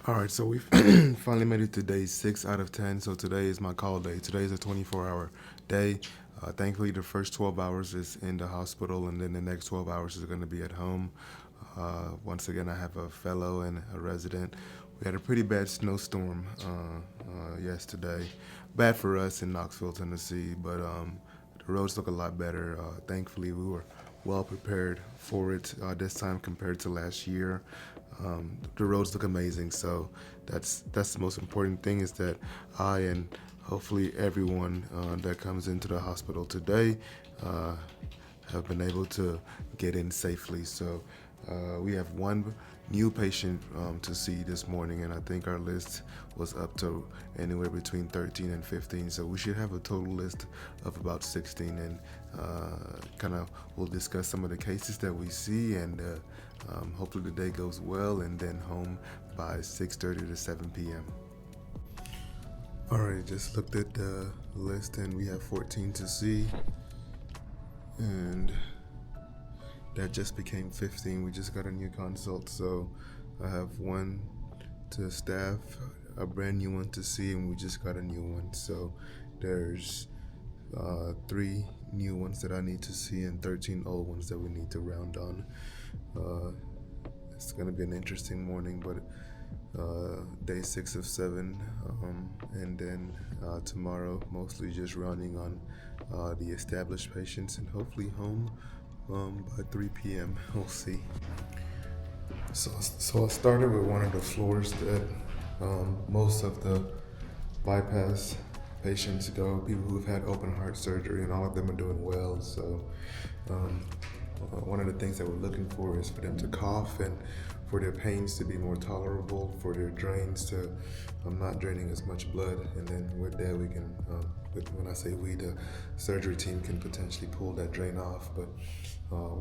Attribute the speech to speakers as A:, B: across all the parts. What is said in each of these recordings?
A: All right, so we finally made it to day 6 out of 10. So today is my call day. Today is a 24-hour day. Thankfully, the first 12 hours is in the hospital, and then the next 12 hours is going to be at home. Once again, I have a fellow and a resident. We had a pretty bad snowstorm yesterday. Bad for us in Knoxville, Tennessee, but the roads look a lot better. Thankfully, we were well prepared for it this time compared to last year. The roads look amazing, so that's the most important thing is that I and hopefully everyone that comes into the hospital today uh, have been able to get in safely. So we have one new patient to see this morning, and I think our list was up to anywhere between 13 and 15. So we should have a total list of about 16, and kind of we'll discuss some of the cases that we see, and hopefully the day goes well, and then home by 6:30 to 7 p.m. All right, just looked at the list, and we have 14 to see, and that just became 15. We just got a new consult, so I have one to staff, a brand new one to see, and we just got a new one. So there's 3 new ones that I need to see and 13 old ones that we need to round on. It's gonna be an interesting morning, but day 6 of 7, and then tomorrow mostly just rounding on the established patients, and hopefully home by 3 p.m. We'll see. So I started with one of the floors that most of the bypass patients go, people who've had open heart surgery, and all of them are doing well. So one of the things that we're looking for is for them to cough, and for their pains to be more tolerable, for their drains to not draining as much blood, and then with that we can, when I say we, the surgery team can potentially pull that drain off. But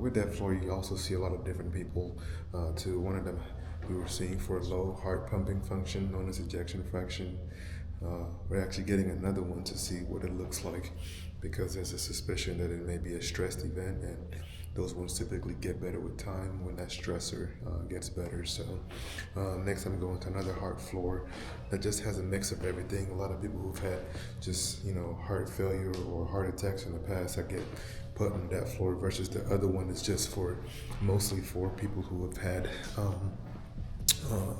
A: with that floor, you also see a lot of different people too. One of them we were seeing for low heart pumping function, known as ejection fraction. We're actually getting another one to see what it looks like, because there's a suspicion that it may be a stressed event, and those ones typically get better with time when that stressor gets better. So next I'm going to another heart floor that just has a mix of everything. A lot of people who've had just heart failure or heart attacks in the past that get put on that floor, versus the other one is just mostly for people who have had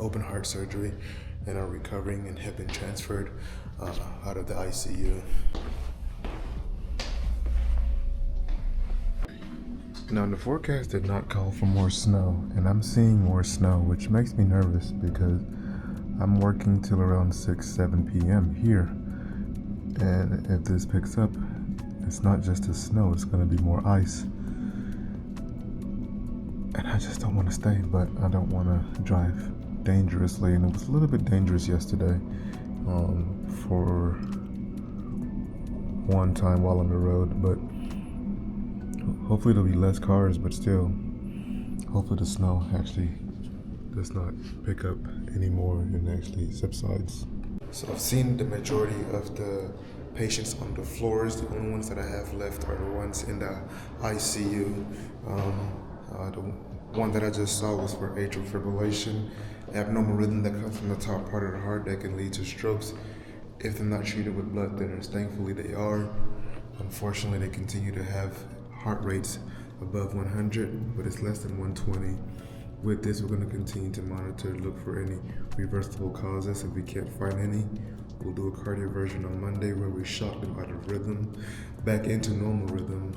A: open heart surgery and are recovering and have been transferred out of the ICU. Now, the forecast did not call for more snow, and I'm seeing more snow, which makes me nervous because I'm working till around 6-7 p.m. here. And if this picks up, it's not just the snow, it's going to be more ice. And I just don't want to stay, but I don't want to drive dangerously. And it was a little bit dangerous yesterday for one time while on the road, but hopefully there'll be less cars, but still, hopefully the snow actually does not pick up anymore and actually subsides. So I've seen the majority of the patients on the floors. The only ones that I have left are the ones in the ICU. The one that I just saw was for atrial fibrillation, abnormal rhythm that comes from the top part of the heart that can lead to strokes if they're not treated with blood thinners. Thankfully they are. Unfortunately, they continue to have heart rates above 100, but it's less than 120. With this, we're going to continue to monitor, look for any reversible causes. If we can't find any, we'll do a cardioversion on Monday where we shock them out of rhythm back into normal rhythm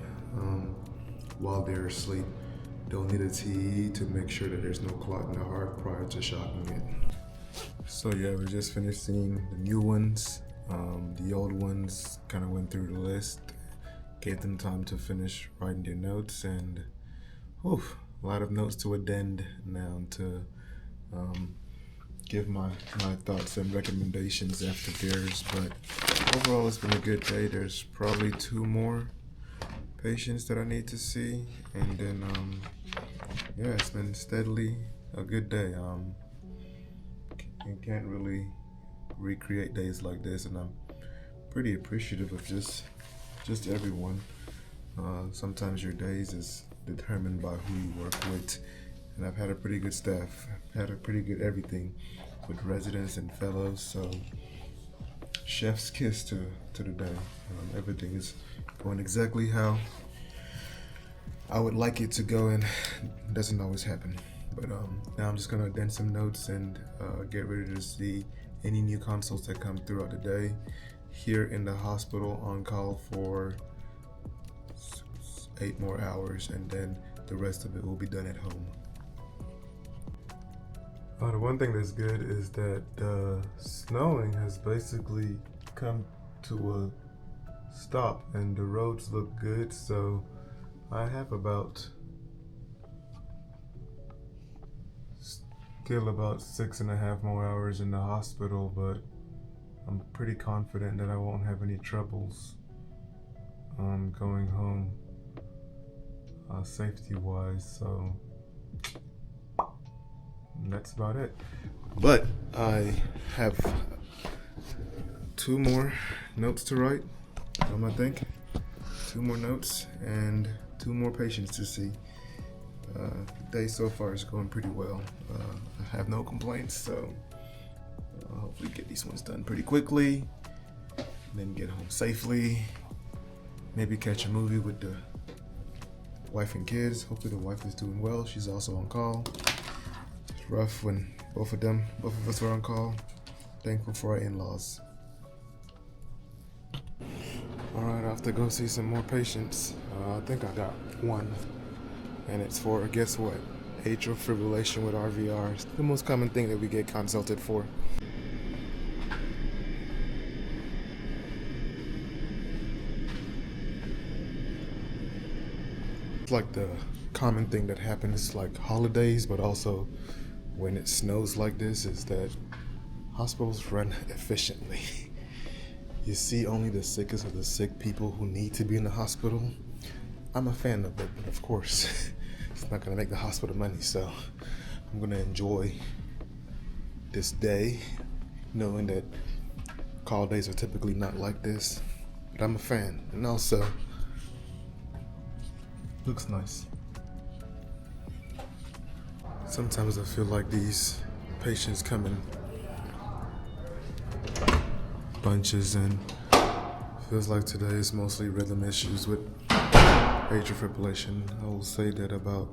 A: while they're asleep. They'll need a TE to make sure that there's no clot in the heart prior to shocking it. So yeah, we just finished seeing the new ones. The old ones kind of went through the list, gave them time to finish writing their notes, and a lot of notes to addend now to give my thoughts and recommendations after theirs. But overall, it's been a good day. There's probably 2 more patients that I need to see, and then yeah, it's been steadily a good day. You can't really recreate days like this, and I'm pretty appreciative of just everyone. Sometimes your days is determined by who you work with, and I've had a pretty good staff, had a pretty good everything. with residents and fellows. So chef's kiss to the day. Everything is going exactly how I would like it to go, and it doesn't always happen. But now I'm just gonna addend some notes and get ready to see any new consults that come throughout the day. Here in the hospital on call for 8 more hours, and then the rest of it will be done at home. The one thing that's good is that the snowing has basically come to a stop and the roads look good, so I have still about 6.5 more hours in the hospital, but I'm pretty confident that I won't have any troubles going home safety wise, so that's about it. But I have 2 more notes to write, I think. 2 more notes and 2 more patients to see. The day so far is going pretty well. I have no complaints, so hopefully get these ones done pretty quickly, then get home safely. Maybe catch a movie with the wife and kids. Hopefully the wife is doing well. She's also on call. It's rough when both of us are on call. Thankful for our in-laws. All right, I have to go see some more patients. I think I got 1, and it's for, guess what? Atrial fibrillation with RVR. It's the most common thing that we get consulted for. It's like the common thing that happens like holidays, but also when it snows like this, is that hospitals run efficiently. You see only the sickest of the sick people who need to be in the hospital. I'm a fan of it, but of course, it's not gonna make the hospital money, so I'm gonna enjoy this day, knowing that call days are typically not like this, but I'm a fan, and also, looks nice. Sometimes I feel like these patients come in bunches, and feels like today is mostly rhythm issues with atrial fibrillation. I will say that about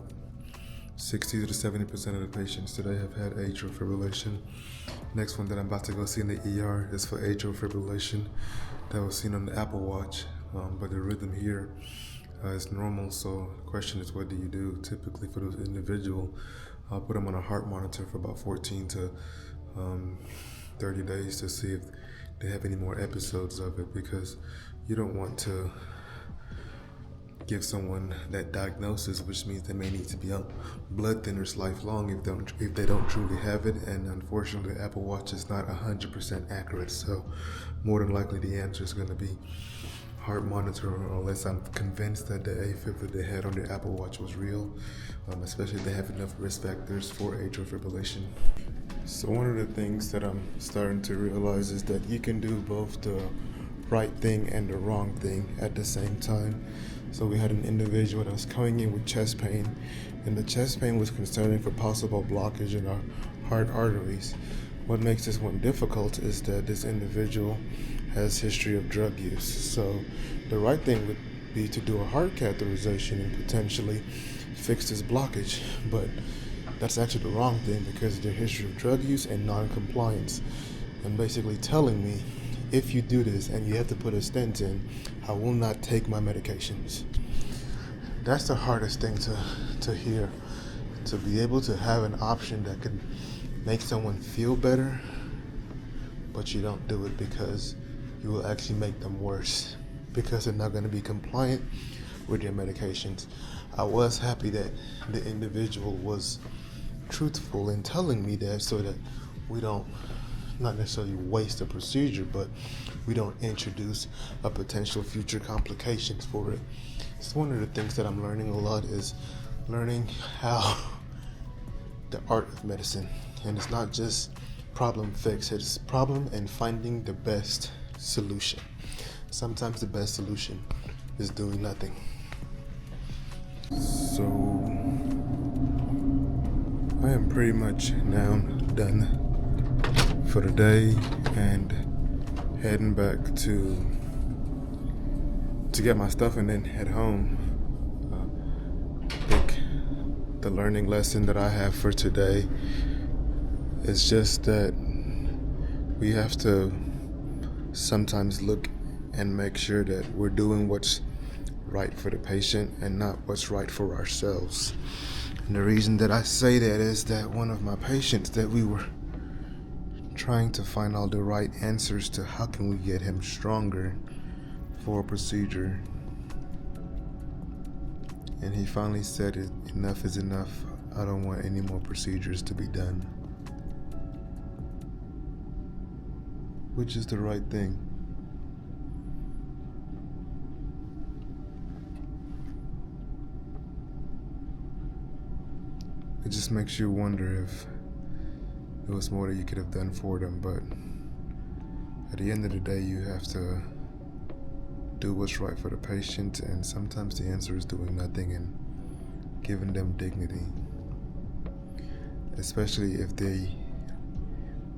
A: 60 to 70% of the patients today have had atrial fibrillation. Next one that I'm about to go see in the ER is for atrial fibrillation. That was seen on the Apple Watch, but the rhythm here is normal. So the question is, what do you do? Typically for those individuals, I'll put them on a heart monitor for about 14 to 30 days to see if they have any more episodes of it, because you don't want to give someone that diagnosis, which means they may need to be on blood thinners lifelong if they don't truly have it. And unfortunately, the Apple Watch is not 100% accurate, so more than likely the answer is going to be heart monitor, unless I'm convinced that the AFib that they had on their Apple Watch was real, especially if they have enough risk factors for atrial fibrillation. So one of the things that I'm starting to realize is that you can do both the right thing and the wrong thing at the same time. So we had an individual that was coming in with chest pain, and the chest pain was concerning for possible blockage in our heart arteries. What makes this one difficult is that this individual has history of drug use. So the right thing would be to do a heart catheterization and potentially fix this blockage, but that's actually the wrong thing because of their history of drug use and non-compliance, and basically telling me, if you do this and you have to put a stent in, I will not take my medications. That's the hardest thing to hear, to be able to have an option that could make someone feel better, but you don't do it because you will actually make them worse because they're not going to be compliant with your medications. I was happy that the individual was truthful in telling me that, so that we don't not necessarily waste a procedure, but we don't introduce a potential future complications for it. It's one of the things that I'm learning a lot, is learning how the art of medicine, and it's not just problem fix, it's problem and finding the best solution. Sometimes the best solution is doing nothing. So I am pretty much now done for the day and heading back to get my stuff and then head home. I think the learning lesson that I have for today is just that we have to sometimes look and make sure that we're doing what's right for the patient and not what's right for ourselves. And the reason that I say that is that one of my patients that we were trying to find all the right answers to how can we get him stronger for a procedure, and he finally said enough is enough. I don't want any more procedures to be done, which is the right thing. It just makes you wonder if there was more that you could have done for them, but at the end of the day, you have to do what's right for the patient, and sometimes the answer is doing nothing and giving them dignity, especially if they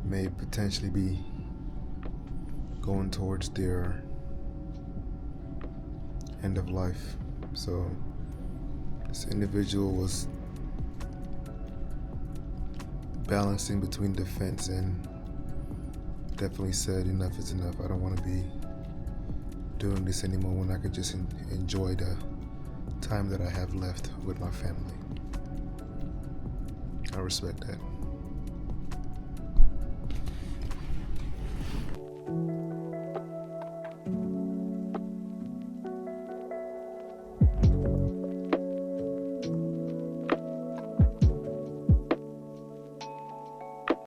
A: may potentially be going towards their end of life. So this individual was balancing between defense and definitely said enough is enough. I don't want to be doing this anymore when I could just enjoy the time that I have left with my family. I respect that.